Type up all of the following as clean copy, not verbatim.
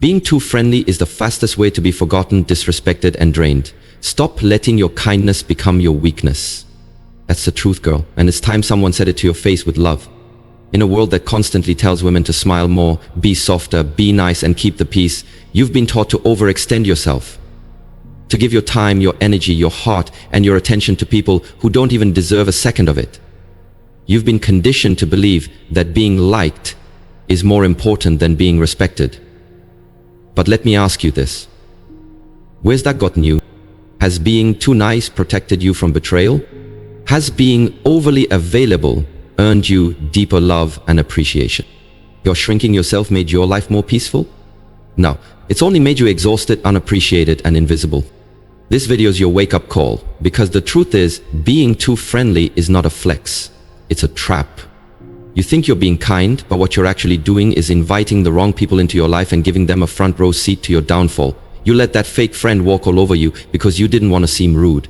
Being too friendly is the fastest way to be forgotten, disrespected, and drained. Stop letting your kindness become your weakness. That's the truth, girl, and it's time someone said it to your face with love. In a world that constantly tells women to smile more, be softer, be nice, and keep the peace, you've been taught to overextend yourself. To give your time, your energy, your heart, and your attention to people who don't even deserve a second of it. You've been conditioned to believe that being liked is more important than being respected. But let me ask you this. Where's that gotten you? Has being too nice protected you from betrayal? Has being overly available earned you deeper love and appreciation? Your shrinking yourself made your life more peaceful? No, it's only made you exhausted, unappreciated, and invisible. This video is your wake-up call, because the truth is, being too friendly is not a flex. It's a trap. You think you're being kind, but what you're actually doing is inviting the wrong people into your life and giving them a front row seat to your downfall. You let that fake friend walk all over you because you didn't want to seem rude.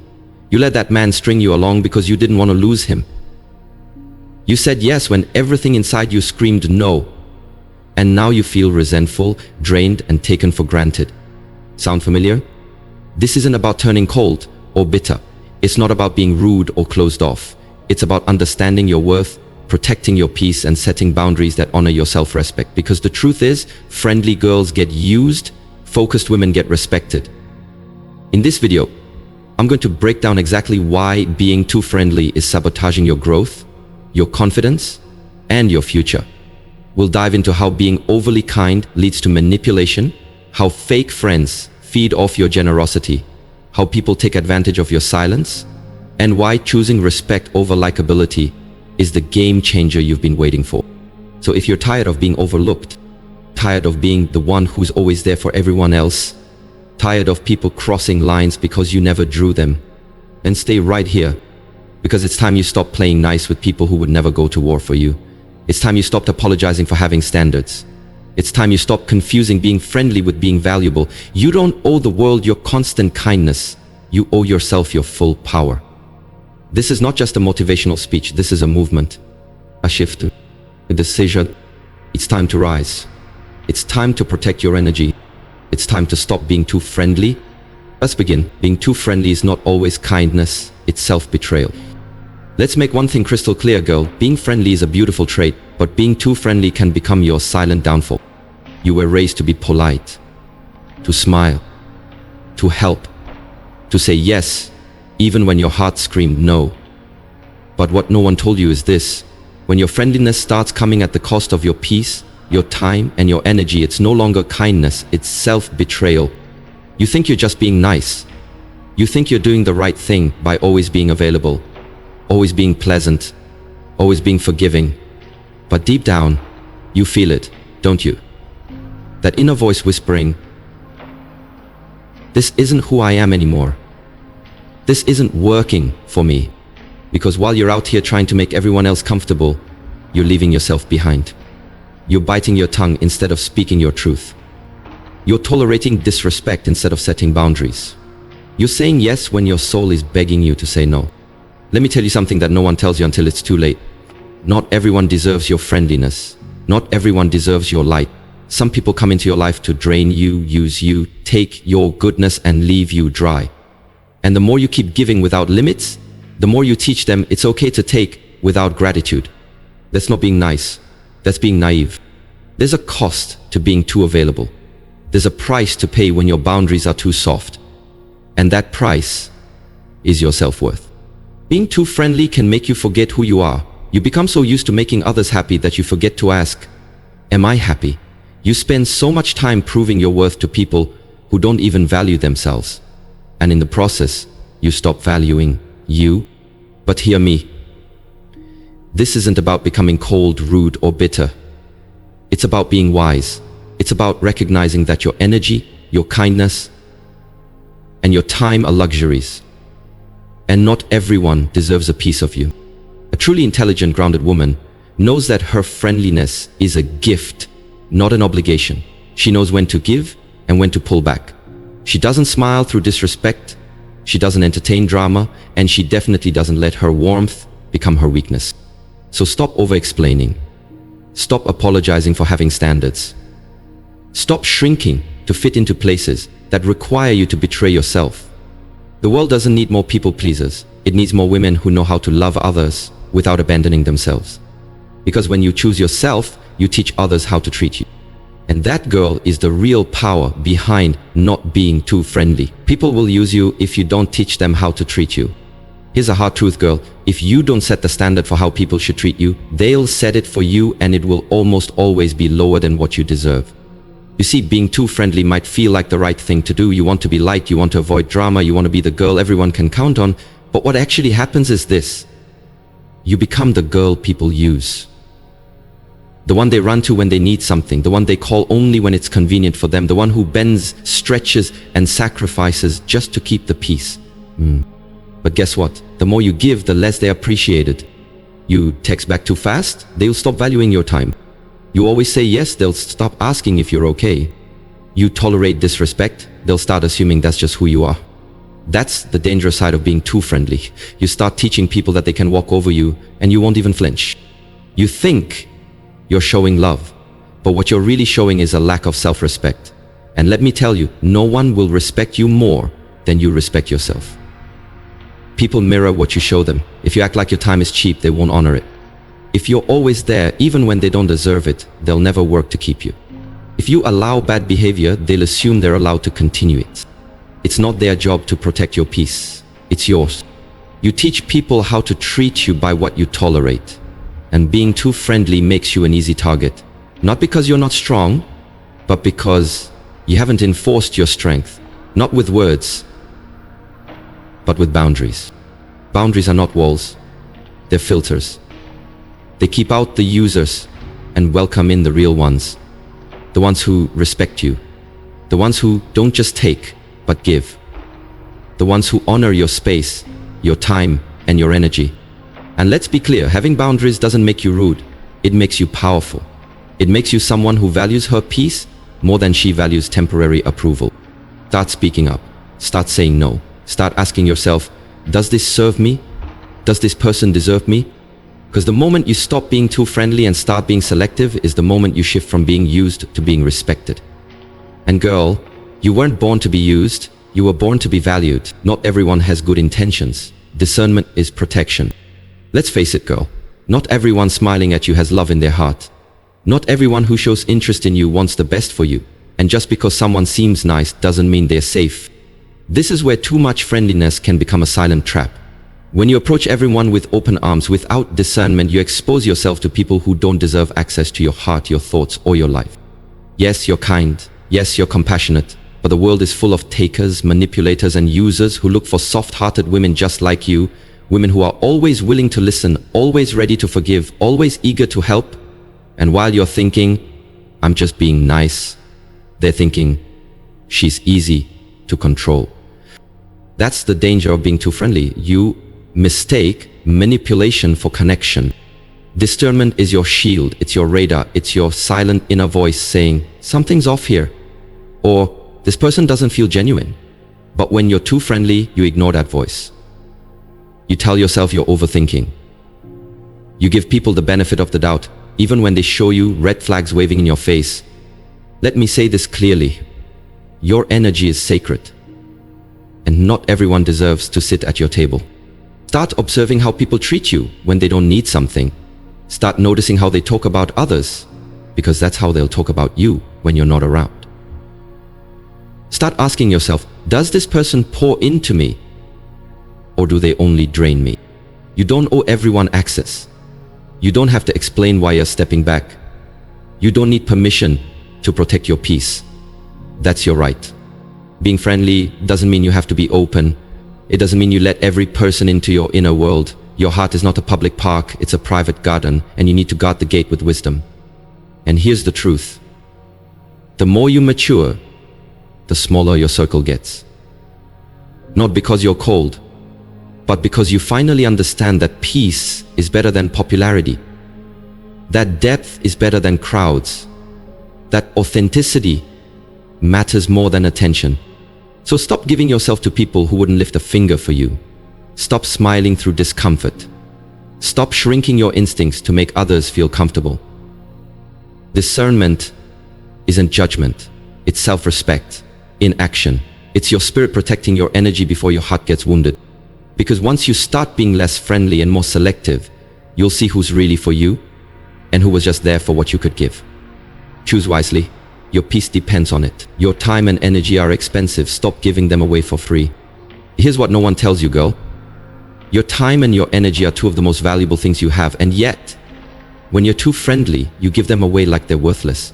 You let that man string you along because you didn't want to lose him. You said yes when everything inside you screamed no. And now you feel resentful, drained, and taken for granted. Sound familiar? This isn't about turning cold or bitter. It's not about being rude or closed off. It's about understanding your worth, protecting your peace, and setting boundaries that honor your self-respect. Because the truth is, friendly girls get used, focused women get respected. In this video, I'm going to break down exactly why being too friendly is sabotaging your growth, your confidence, and your future. We'll dive into how being overly kind leads to manipulation, how fake friends feed off your generosity, how people take advantage of your silence, and why choosing respect over likability is the game changer you've been waiting for. So if you're tired of being overlooked, tired of being the one who's always there for everyone else, tired of people crossing lines because you never drew them, then stay right here, because it's time you stop playing nice with people who would never go to war for you. It's time you stopped apologizing for having standards. It's time you stop confusing being friendly with being valuable. You don't owe the world your constant kindness. You owe yourself your full power. This is not just a motivational speech. This is a movement, a shift, a decision. It's time to rise. It's time to protect your energy. It's time to stop being too friendly. Let's begin. Being too friendly is not always kindness. It's self-betrayal. Let's make one thing crystal clear, girl. Being friendly is a beautiful trait, but being too friendly can become your silent downfall. You were raised to be polite, to smile, to help, to say yes, even when your heart screamed no. But what no one told you is this: when your friendliness starts coming at the cost of your peace, your time, and your energy, it's no longer kindness, it's self-betrayal. You think you're just being nice. You think you're doing the right thing by always being available, always being pleasant, always being forgiving. But deep down, you feel it, don't you? That inner voice whispering, this isn't who I am anymore. This isn't working for me. Because while you're out here trying to make everyone else comfortable, you're leaving yourself behind. You're biting your tongue instead of speaking your truth. You're tolerating disrespect instead of setting boundaries. You're saying yes when your soul is begging you to say no. Let me tell you something that no one tells you until it's too late. Not everyone deserves your friendliness. Not everyone deserves your light. Some people come into your life to drain you, use you, take your goodness, and leave you dry. And the more you keep giving without limits, the more you teach them it's okay to take without gratitude. That's not being nice. That's being naive. There's a cost to being too available. There's a price to pay when your boundaries are too soft. And that price is your self-worth. Being too friendly can make you forget who you are. You become so used to making others happy that you forget to ask, am I happy? You spend so much time proving your worth to people who don't even value themselves. And in the process, you stop valuing you. But hear me. This isn't about becoming cold, rude, or bitter. It's about being wise. It's about recognizing that your energy, your kindness, and your time are luxuries. And not everyone deserves a piece of you. A truly intelligent, grounded woman knows that her friendliness is a gift, not an obligation. She knows when to give and when to pull back. She doesn't smile through disrespect. She doesn't entertain drama, and she definitely doesn't let her warmth become her weakness. So stop over-explaining. Stop apologizing for having standards. Stop shrinking to fit into places that require you to betray yourself. The world doesn't need more people pleasers. It needs more women who know how to love others without abandoning themselves. Because when you choose yourself, you teach others how to treat you. And that, girl, is the real power behind not being too friendly. People will use you if you don't teach them how to treat you. Here's a hard truth, girl. If you don't set the standard for how people should treat you, they'll set it for you, and it will almost always be lower than what you deserve. You see, being too friendly might feel like the right thing to do. You want to be liked, you want to avoid drama, you want to be the girl everyone can count on. But what actually happens is this. You become the girl people use. The one they run to when they need something, the one they call only when it's convenient for them, the one who bends, stretches, and sacrifices just to keep the peace. But guess what? The more you give, the less they appreciate it. You text back too fast, they'll stop valuing your time. You always say yes, they'll stop asking if you're okay. You tolerate disrespect, they'll start assuming that's just who you are. That's the dangerous side of being too friendly. You start teaching people that they can walk over you, and you won't even flinch. You think you're showing love, but what you're really showing is a lack of self-respect. And let me tell you, no one will respect you more than you respect yourself. People mirror what you show them. If you act like your time is cheap, they won't honor it. If you're always there, even when they don't deserve it, they'll never work to keep you. If you allow bad behavior, they'll assume they're allowed to continue it. It's not their job to protect your peace. It's yours. You teach people how to treat you by what you tolerate. And being too friendly makes you an easy target. Not because you're not strong, but because you haven't enforced your strength. Not with words, but with boundaries. Boundaries are not walls, they're filters. They keep out the users and welcome in the real ones. The ones who respect you. The ones who don't just take, but give. The ones who honor your space, your time, and your energy. And let's be clear, having boundaries doesn't make you rude. It makes you powerful. It makes you someone who values her peace more than she values temporary approval. Start speaking up. Start saying no. Start asking yourself, does this serve me? Does this person deserve me? Because the moment you stop being too friendly and start being selective is the moment you shift from being used to being respected. And girl, you weren't born to be used, you were born to be valued. Not everyone has good intentions. Discernment is protection. Let's face it, girl, not everyone smiling at you has love in their heart. Not everyone who shows interest in you wants the best for you. And just because someone seems nice doesn't mean they're safe. This is where too much friendliness can become a silent trap. When you approach everyone with open arms without discernment, you expose yourself to people who don't deserve access to your heart, your thoughts, or your life. Yes, you're kind. Yes, you're compassionate. But the world is full of takers, manipulators, and users who look for soft-hearted women just like you. Women who are always willing to listen, always ready to forgive, always eager to help. And while you're thinking, I'm just being nice, they're thinking, she's easy to control. That's the danger of being too friendly. You mistake manipulation for connection. Discernment is your shield, it's your radar, it's your silent inner voice saying, something's off here. Or, this person doesn't feel genuine. But when you're too friendly, you ignore that voice. You tell yourself you're overthinking. You give people the benefit of the doubt, even when they show you red flags waving in your face. Let me say this clearly. Your energy is sacred. And not everyone deserves to sit at your table. Start observing how people treat you when they don't need something. Start noticing how they talk about others, because that's how they'll talk about you when you're not around. Start asking yourself, does this person pour into me? Or do they only drain me? You don't owe everyone access. You don't have to explain why you're stepping back. You don't need permission to protect your peace. That's your right. Being friendly doesn't mean you have to be open. It doesn't mean you let every person into your inner world. Your heart is not a public park, it's a private garden, and you need to guard the gate with wisdom. And here's the truth. The more you mature, the smaller your circle gets. Not because you're cold, but because you finally understand that peace is better than popularity. That depth is better than crowds. That authenticity matters more than attention. So stop giving yourself to people who wouldn't lift a finger for you. Stop smiling through discomfort. Stop shrinking your instincts to make others feel comfortable. Discernment isn't judgment. It's self-respect in action. It's your spirit protecting your energy before your heart gets wounded. Because once you start being less friendly and more selective, you'll see who's really for you and who was just there for what you could give. Choose wisely. Your peace depends on it. Your time and energy are expensive. Stop giving them away for free. Here's what no one tells you, girl. Your time and your energy are two of the most valuable things you have, and yet, when you're too friendly, you give them away like they're worthless.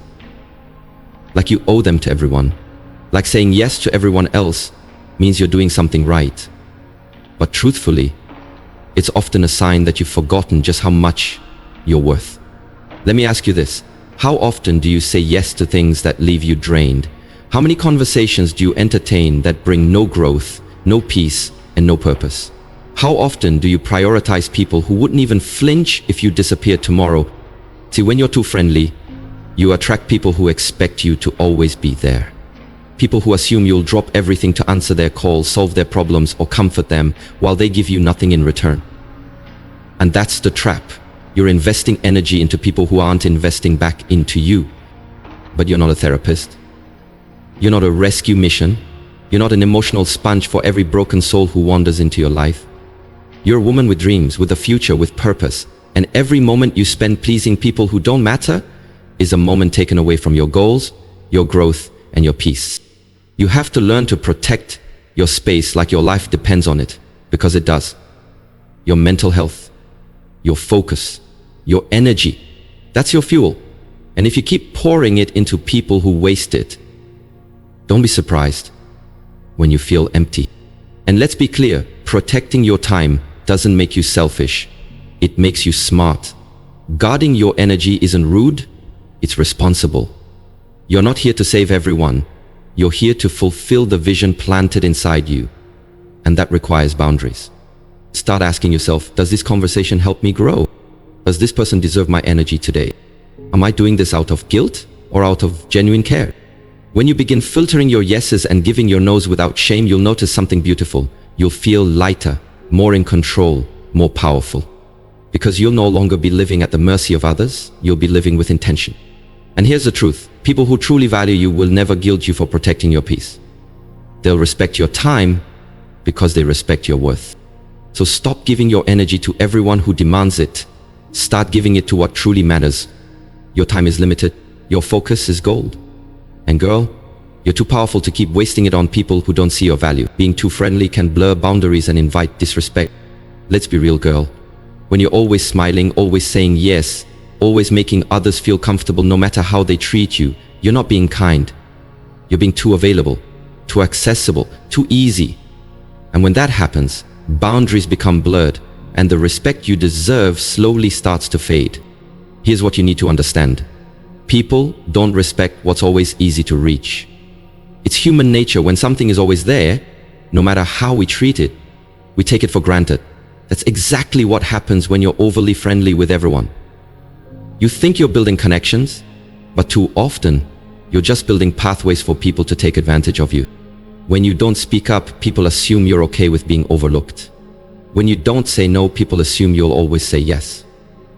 Like you owe them to everyone. Like saying yes to everyone else means you're doing something right. But truthfully, it's often a sign that you've forgotten just how much you're worth. Let me ask you this. How often do you say yes to things that leave you drained? How many conversations do you entertain that bring no growth, no peace, and no purpose? How often do you prioritize people who wouldn't even flinch if you disappeared tomorrow? See, when you're too friendly, you attract people who expect you to always be there. People who assume you'll drop everything to answer their calls, solve their problems, or comfort them while they give you nothing in return. And that's the trap. You're investing energy into people who aren't investing back into you. But you're not a therapist. You're not a rescue mission. You're not an emotional sponge for every broken soul who wanders into your life. You're a woman with dreams, with a future, with purpose. And every moment you spend pleasing people who don't matter is a moment taken away from your goals, your growth, and your peace. You have to learn to protect your space like your life depends on it, because it does. Your mental health, your focus, your energy, that's your fuel. And if you keep pouring it into people who waste it, don't be surprised when you feel empty. And let's be clear, protecting your time doesn't make you selfish. It makes you smart. Guarding your energy isn't rude, it's responsible. You're not here to save everyone. You're here to fulfill the vision planted inside you. And that requires boundaries. Start asking yourself, does this conversation help me grow? Does this person deserve my energy today? Am I doing this out of guilt or out of genuine care? When you begin filtering your yeses and giving your nos without shame, you'll notice something beautiful. You'll feel lighter, more in control, more powerful. Because you'll no longer be living at the mercy of others, you'll be living with intention. And here's the truth. People who truly value you will never guilt you for protecting your peace. They'll respect your time because they respect your worth. So stop giving your energy to everyone who demands it. Start giving it to what truly matters. Your time is limited. Your focus is gold. And girl, you're too powerful to keep wasting it on people who don't see your value. Being too friendly can blur boundaries and invite disrespect. Let's be real, girl. When you're always smiling, always saying yes, always making others feel comfortable no matter how they treat you, you're not being kind. You're being too available, too accessible, too easy. And when that happens, boundaries become blurred and the respect you deserve slowly starts to fade. Here's what you need to understand. People don't respect what's always easy to reach. It's human nature. When something is always there, no matter how we treat it, we take it for granted. That's exactly what happens when you're overly friendly with everyone. You think you're building connections, but too often, you're just building pathways for people to take advantage of you. When you don't speak up, people assume you're okay with being overlooked. When you don't say no, people assume you'll always say yes.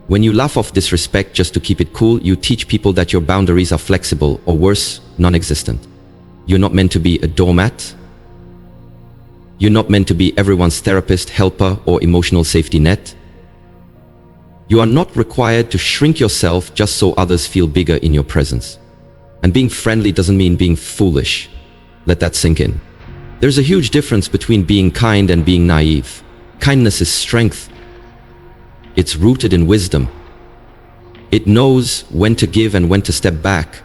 When you laugh off disrespect just to keep it cool, you teach people that your boundaries are flexible, or worse, non-existent. You're not meant to be a doormat. You're not meant to be everyone's therapist, helper, or emotional safety net. You are not required to shrink yourself just so others feel bigger in your presence. And being friendly doesn't mean being foolish. Let that sink in. There's a huge difference between being kind and being naive. Kindness is strength. It's rooted in wisdom. It knows when to give and when to step back.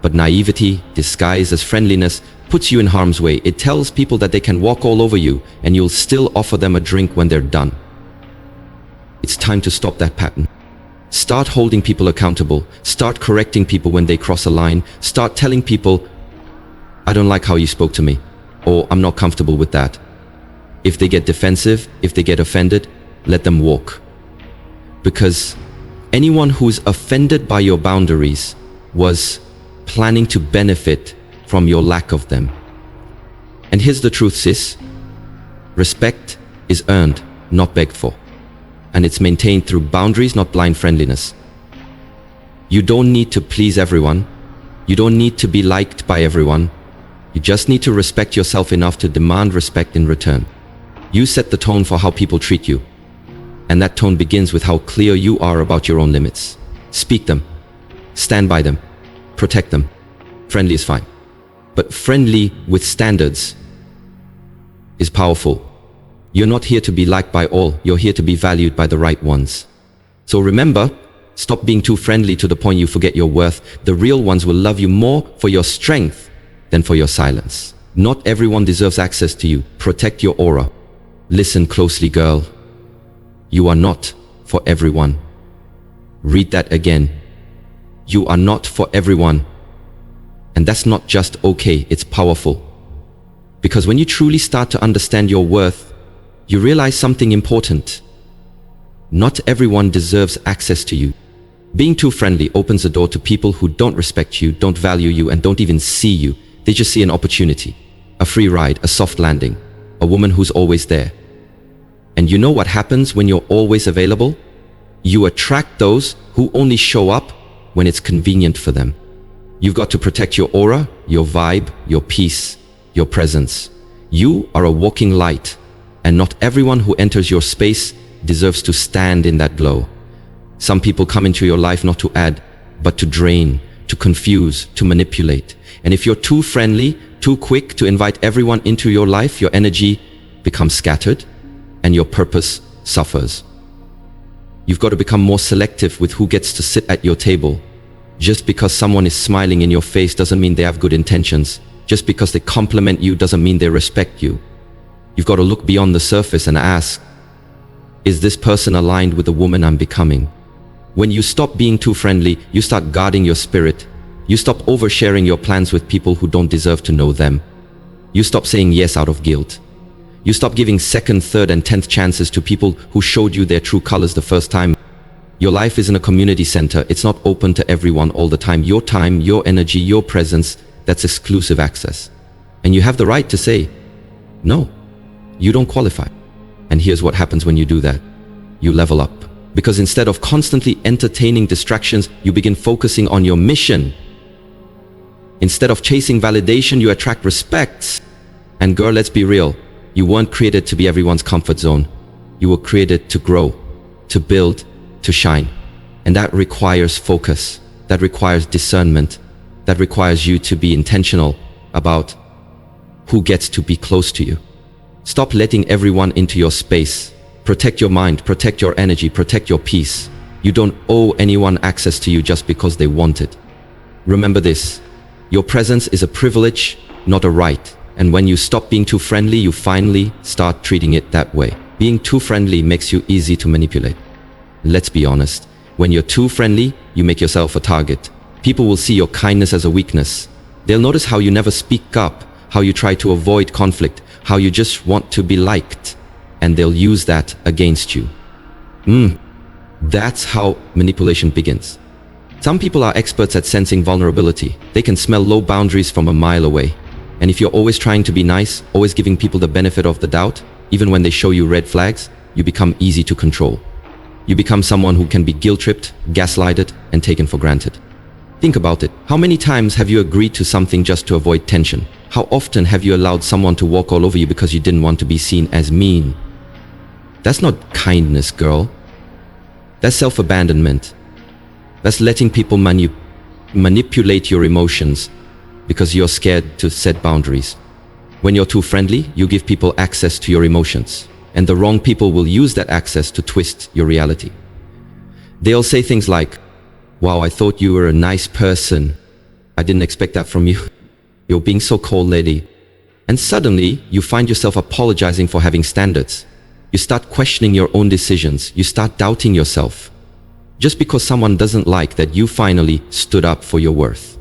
But naivety, disguised as friendliness, puts you in harm's way. It tells people that they can walk all over you and you'll still offer them a drink when they're done. It's time to stop that pattern. Start holding people accountable. Start correcting people when they cross a line. Start telling people, I don't like how you spoke to me, or I'm not comfortable with that. If they get defensive, if they get offended, let them walk. Because anyone who's offended by your boundaries was planning to benefit from your lack of them. And here's the truth, sis. Respect is earned, not begged for. And it's maintained through boundaries, not blind friendliness. You don't need to please everyone. You don't need to be liked by everyone. You just need to respect yourself enough to demand respect in return. You set the tone for how people treat you. And that tone begins with how clear you are about your own limits. Speak them. Stand by them. Protect them. Friendly is fine. But friendly with standards is powerful. You're not here to be liked by all. You're here to be valued by the right ones. So remember, stop being too friendly to the point you forget your worth. The real ones will love you more for your strength than for your silence. Not everyone deserves access to you. Protect your aura. Listen closely, girl. You are not for everyone. Read that again. You are not for everyone. And that's not just okay, it's powerful. Because when you truly start to understand your worth, you realize something important. Not everyone deserves access to you. Being too friendly opens the door to people who don't respect you, don't value you, and don't even see you. They just see an opportunity, a free ride, a soft landing, a woman who's always there. And you know what happens when you're always available? You attract those who only show up when it's convenient for them. You've got to protect your aura, your vibe, your peace, your presence. You are a walking light, and not everyone who enters your space deserves to stand in that glow. Some people come into your life not to add, but to drain, to confuse, to manipulate. And if you're too friendly, too quick to invite everyone into your life, your energy becomes scattered and your purpose suffers. You've got to become more selective with who gets to sit at your table. Just because someone is smiling in your face doesn't mean they have good intentions. Just because they compliment you doesn't mean they respect you. You've got to look beyond the surface and ask, is this person aligned with the woman I'm becoming? When you stop being too friendly, you start guarding your spirit. You stop oversharing your plans with people who don't deserve to know them. You stop saying yes out of guilt. You stop giving second, third, and 10th chances to people who showed you their true colors the first time. Your life isn't a community center. It's not open to everyone all the time. Your time, your energy, your presence, that's exclusive access. And you have the right to say, no, you don't qualify. And here's what happens when you do that. You level up. Because instead of constantly entertaining distractions, you begin focusing on your mission. Instead of chasing validation, you attract respect. And girl, let's be real. You weren't created to be everyone's comfort zone. You were created to grow, to build, to shine. And that requires focus. That requires discernment. That requires you to be intentional about who gets to be close to you. Stop letting everyone into your space. Protect your mind, protect your energy, protect your peace. You don't owe anyone access to you just because they want it. Remember this, your presence is a privilege, not a right. And when you stop being too friendly, you finally start treating it that way. Being too friendly makes you easy to manipulate. Let's be honest, when you're too friendly, you make yourself a target. People will see your kindness as a weakness. They'll notice how you never speak up, how you try to avoid conflict, how you just want to be liked. And they'll use that against you. That's how manipulation begins. Some people are experts at sensing vulnerability. They can smell low boundaries from a mile away. And if you're always trying to be nice, always giving people the benefit of the doubt, even when they show you red flags, you become easy to control. You become someone who can be guilt-tripped, gaslighted, and taken for granted. Think about it. How many times have you agreed to something just to avoid tension? How often have you allowed someone to walk all over you because you didn't want to be seen as mean? That's not kindness, girl. That's self-abandonment. That's letting people manipulate your emotions because you're scared to set boundaries. When you're too friendly, you give people access to your emotions, and the wrong people will use that access to twist your reality. They'll say things like, wow, I thought you were a nice person. I didn't expect that from you. You're being so cold, lady. And suddenly, you find yourself apologizing for having standards. You start questioning your own decisions. You start doubting yourself. Just because someone doesn't like that you finally stood up for your worth.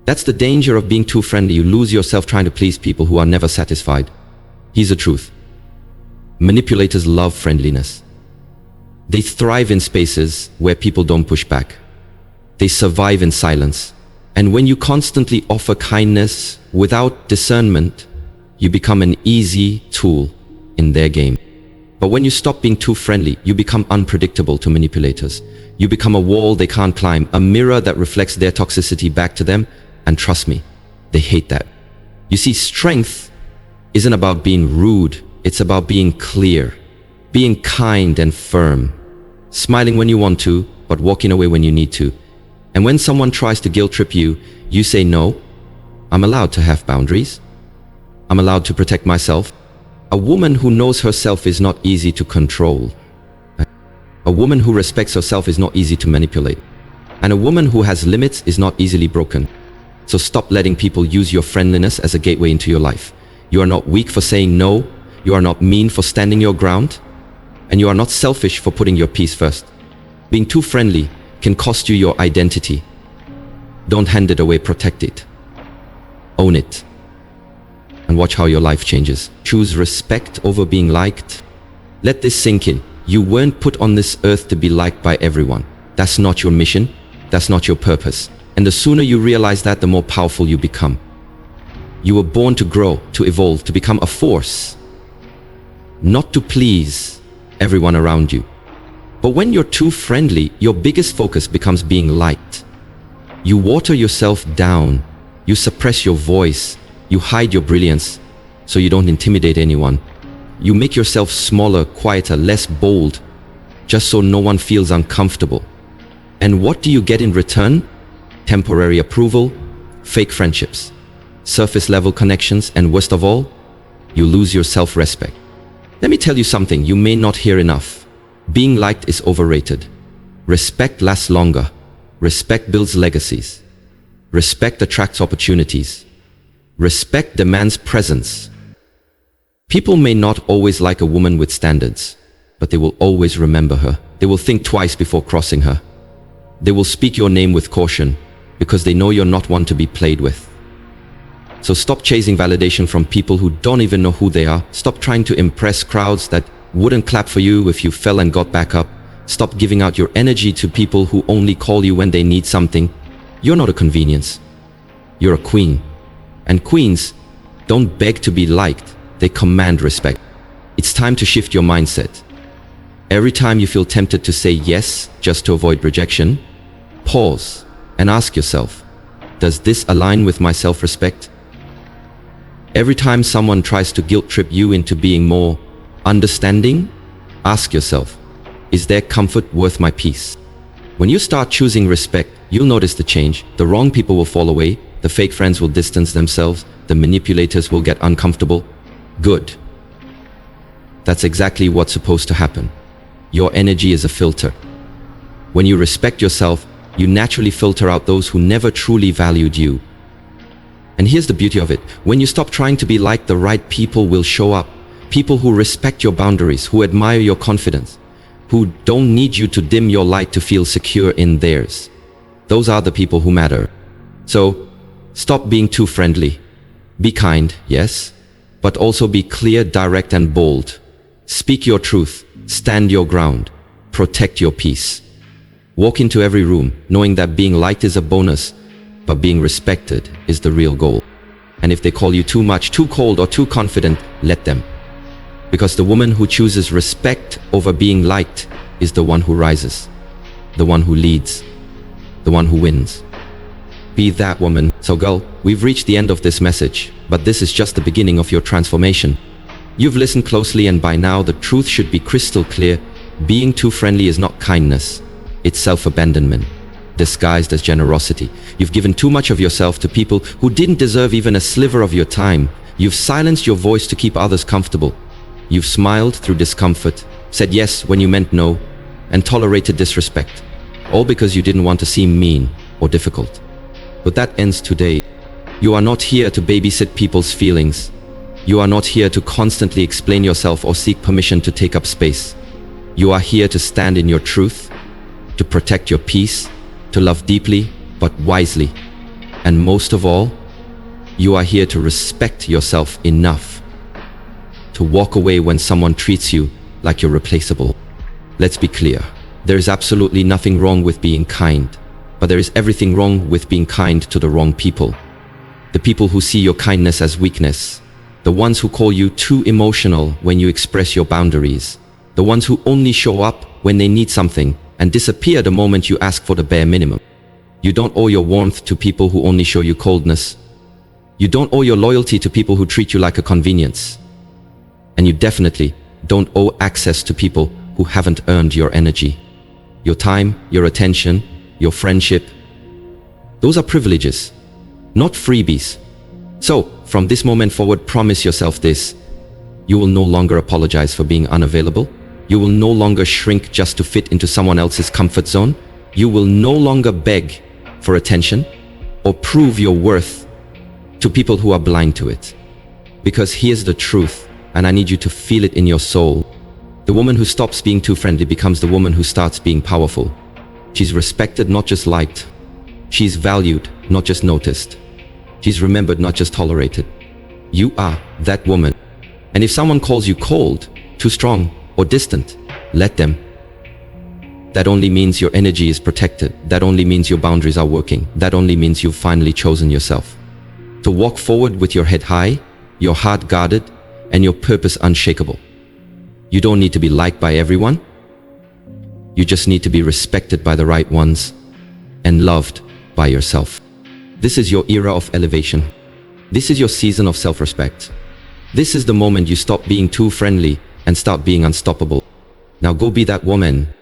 That's the danger of being too friendly. You lose yourself trying to please people who are never satisfied. Here's the truth. Manipulators love friendliness. They thrive in spaces where people don't push back. They survive in silence. And when you constantly offer kindness without discernment, you become an easy tool in their game. But when you stop being too friendly, you become unpredictable to manipulators. You become a wall they can't climb, a mirror that reflects their toxicity back to them, and trust me, they hate that. You see, strength isn't about being rude, it's about being clear, being kind and firm, smiling when you want to, but walking away when you need to. And when someone tries to guilt trip you, you say, no, I'm allowed to have boundaries. I'm allowed to protect myself. A woman who knows herself is not easy to control. A woman who respects herself is not easy to manipulate. And a woman who has limits is not easily broken. So stop letting people use your friendliness as a gateway into your life. You are not weak for saying no. You are not mean for standing your ground. And you are not selfish for putting your peace first. Being too friendly can cost you your identity. Don't hand it away, protect it. Own it. And watch how your life changes. Choose respect over being liked. Let this sink in. You weren't put on this earth to be liked by everyone. That's not your mission. That's not your purpose. And the sooner you realize that, the more powerful you become. You were born to grow, to evolve, to become a force. Not to please everyone around you. But when you're too friendly, your biggest focus becomes being liked. You water yourself down. You suppress your voice. You hide your brilliance so you don't intimidate anyone. You make yourself smaller, quieter, less bold, just so no one feels uncomfortable. And what do you get in return? Temporary approval, fake friendships, surface-level connections, and worst of all, you lose your self-respect. Let me tell you something you may not hear enough. Being liked is overrated. Respect lasts longer. Respect builds legacies. Respect attracts opportunities. Respect demands presence. People may not always like a woman with standards, but they will always remember her. They will think twice before crossing her. They will speak your name with caution because they know you're not one to be played with. So stop chasing validation from people who don't even know who they are. Stop trying to impress crowds that wouldn't clap for you if you fell and got back up. Stop giving out your energy to people who only call you when they need something. You're not a convenience. You're a queen. And queens don't beg to be liked. They command respect. It's time to shift your mindset. Every time you feel tempted to say yes just to avoid rejection, pause and ask yourself, does this align with my self-respect? Every time someone tries to guilt trip you into being more understanding, ask yourself, is their comfort worth my peace? When you start choosing respect, you'll notice the change. The wrong people will fall away. The fake friends will distance themselves. The manipulators will get uncomfortable. Good. That's exactly what's supposed to happen. Your energy is a filter. When you respect yourself, you naturally filter out those who never truly valued you. And here's the beauty of it. When you stop trying to be like, the right people will show up. People who respect your boundaries, who admire your confidence, who don't need you to dim your light to feel secure in theirs. Those are the people who matter. So, stop being too friendly. Be kind, yes, but also be clear, direct, and bold. Speak your truth. Stand your ground. Protect your peace. Walk into every room knowing that being liked is a bonus, but being respected is the real goal. And if they call you too much, too cold, or too confident, let them. Because the woman who chooses respect over being liked is the one who rises, the one who leads, the one who wins. Be that woman. So girl, we've reached the end of this message, but this is just the beginning of your transformation. You've listened closely, and by now the truth should be crystal clear. Being too friendly is not kindness. It's self-abandonment, disguised as generosity. You've given too much of yourself to people who didn't deserve even a sliver of your time. You've silenced your voice to keep others comfortable. You've smiled through discomfort, said yes when you meant no, and tolerated disrespect, all because you didn't want to seem mean or difficult. But that ends today. You are not here to babysit people's feelings. You are not here to constantly explain yourself or seek permission to take up space. You are here to stand in your truth, to protect your peace, to love deeply but wisely. And most of all, you are here to respect yourself enough to walk away when someone treats you like you're replaceable. Let's be clear. There is absolutely nothing wrong with being kind, but there is everything wrong with being kind to the wrong people. The people who see your kindness as weakness, the ones who call you too emotional when you express your boundaries, The ones who only show up when they need something and disappear the moment you ask for the bare minimum. You don't owe your warmth to people who only show you coldness. You don't owe your loyalty to people who treat you like a convenience. And you definitely don't owe access to people who haven't earned your energy, your time, your attention, your friendship. Those are privileges, not freebies. So, from this moment forward, promise yourself this. You will no longer apologize for being unavailable. You will no longer shrink just to fit into someone else's comfort zone. You will no longer beg for attention or prove your worth to people who are blind to it. Because here's the truth, and I need you to feel it in your soul. The woman who stops being too friendly becomes the woman who starts being powerful. She's respected, not just liked. She's valued, not just noticed. She's remembered, not just tolerated. You are that woman. And if someone calls you cold, too strong, or distant, let them. That only means your energy is protected. That only means your boundaries are working. That only means you've finally chosen yourself. To walk forward with your head high, your heart guarded, and your purpose unshakable. You don't need to be liked by everyone. You just need to be respected by the right ones and loved by yourself. This is your era of elevation. This is your season of self-respect. This is the moment you stop being too friendly and start being unstoppable. Now go be that woman.